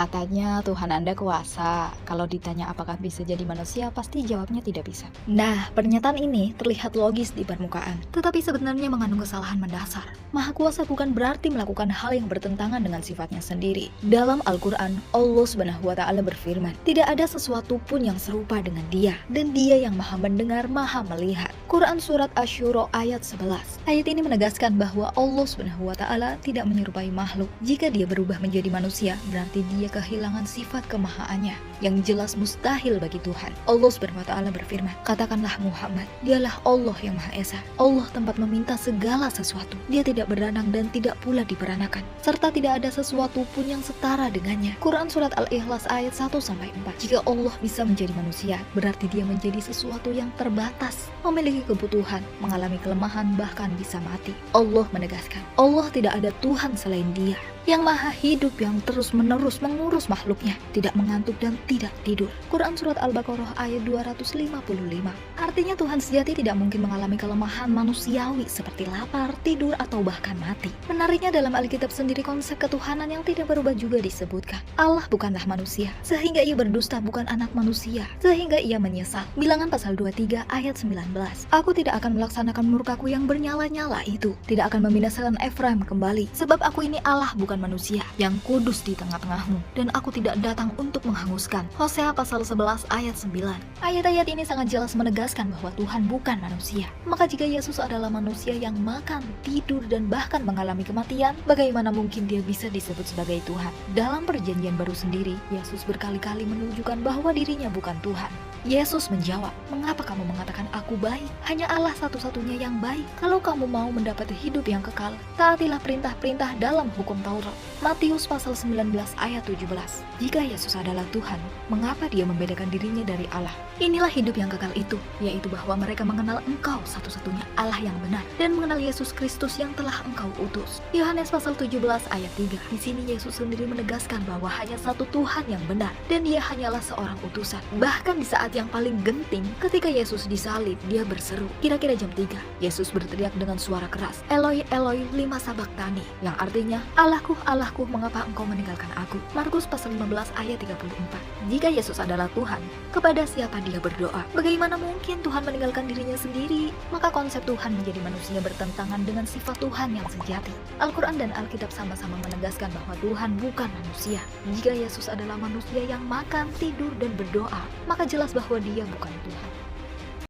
Katanya Tuhan Anda kuasa. Kalau ditanya apakah bisa jadi manusia, pasti jawabnya tidak bisa. Nah, pernyataan ini terlihat logis di permukaan, tetapi sebenarnya mengandung kesalahan mendasar. Maha kuasa bukan berarti melakukan hal yang bertentangan dengan sifatnya sendiri. Dalam Al-Quran, Allah SWT berfirman, tidak ada sesuatu pun yang serupa dengan Dia, dan Dia yang maha mendengar, maha melihat. Quran Surat Asy-Syura ayat 11. Ayat ini menegaskan bahwa Allah SWT tidak menyerupai makhluk. Jika Dia berubah menjadi manusia, berarti Dia kehilangan sifat kemahaannya yang jelas mustahil bagi Tuhan. Allah SWT berfirman, katakanlah Muhammad, Dialah Allah yang Maha Esa. Allah tempat meminta segala sesuatu. Dia tidak beranak dan tidak pula diperanakan, serta tidak ada sesuatu pun yang setara dengannya. Quran Surat Al-Ikhlas ayat 1-4. Jika Allah bisa menjadi manusia, berarti Dia menjadi sesuatu yang terbatas, memiliki kebutuhan, mengalami kelemahan, bahkan bisa mati. Allah menegaskan, Allah tidak ada Tuhan selain Dia, yang maha hidup, yang terus-menerus mengurus makhluknya, tidak mengantuk dan tidak tidur. Quran Surat Al-Baqarah ayat 255. Artinya Tuhan sejati tidak mungkin mengalami kelemahan manusiawi seperti lapar, tidur, atau bahkan mati. Menariknya dalam Alkitab sendiri konsep ketuhanan yang tidak berubah juga disebutkan. Allah bukanlah manusia, sehingga Ia berdusta, bukan anak manusia, sehingga Ia menyesal. Bilangan pasal 23 ayat 19. Aku tidak akan melaksanakan murkaku yang bernyala-nyala itu, tidak akan membinasakan Efraim kembali, sebab aku ini Allah bukan manusia, yang kudus di tengah-tengahmu, dan aku tidak datang untuk menghanguskan. Hosea pasal 11 ayat 9. Ayat-ayat ini sangat jelas menegaskan bahwa Tuhan bukan manusia. Maka jika Yesus adalah manusia yang makan, tidur, dan bahkan mengalami kematian, bagaimana mungkin Dia bisa disebut sebagai Tuhan? Dalam perjanjian baru sendiri, Yesus berkali-kali menunjukkan bahwa dirinya bukan Tuhan. Yesus menjawab, mengapa kamu mengatakan aku baik? Hanya Allah satu-satunya yang baik. Kalau kamu mau mendapat hidup yang kekal, taatilah perintah-perintah dalam hukum Taurat. Matius pasal 19 ayat 17. Jika Yesus adalah Tuhan, mengapa Dia membedakan dirinya dari Allah? Inilah hidup yang kekal itu, yaitu bahwa mereka mengenal Engkau satu-satunya Allah yang benar, dan mengenal Yesus Kristus yang telah Engkau utus. Yohanes pasal 17 ayat 3. Di sini Yesus sendiri menegaskan bahwa hanya satu Tuhan yang benar, dan Dia hanyalah seorang utusan. Bahkan di saat yang paling genting, ketika Yesus disalib, Dia berseru. Kira-kira jam 3, Yesus berteriak dengan suara keras, Eloi, Eloi, lima sabaktani, yang artinya, Allahku, Allahku, mengapa Engkau meninggalkan aku? Markus pasal 15 ayat 34. Jika Yesus adalah Tuhan, kepada siapa Dia berdoa? Bagaimana mungkin Tuhan meninggalkan dirinya sendiri? Maka konsep Tuhan menjadi manusia bertentangan dengan sifat Tuhan yang sejati. Al-Quran dan Alkitab sama-sama menegaskan bahwa Tuhan bukan manusia. Jika Yesus adalah manusia yang makan, tidur, dan berdoa, maka jelas bahwa Dia bukan Tuhan.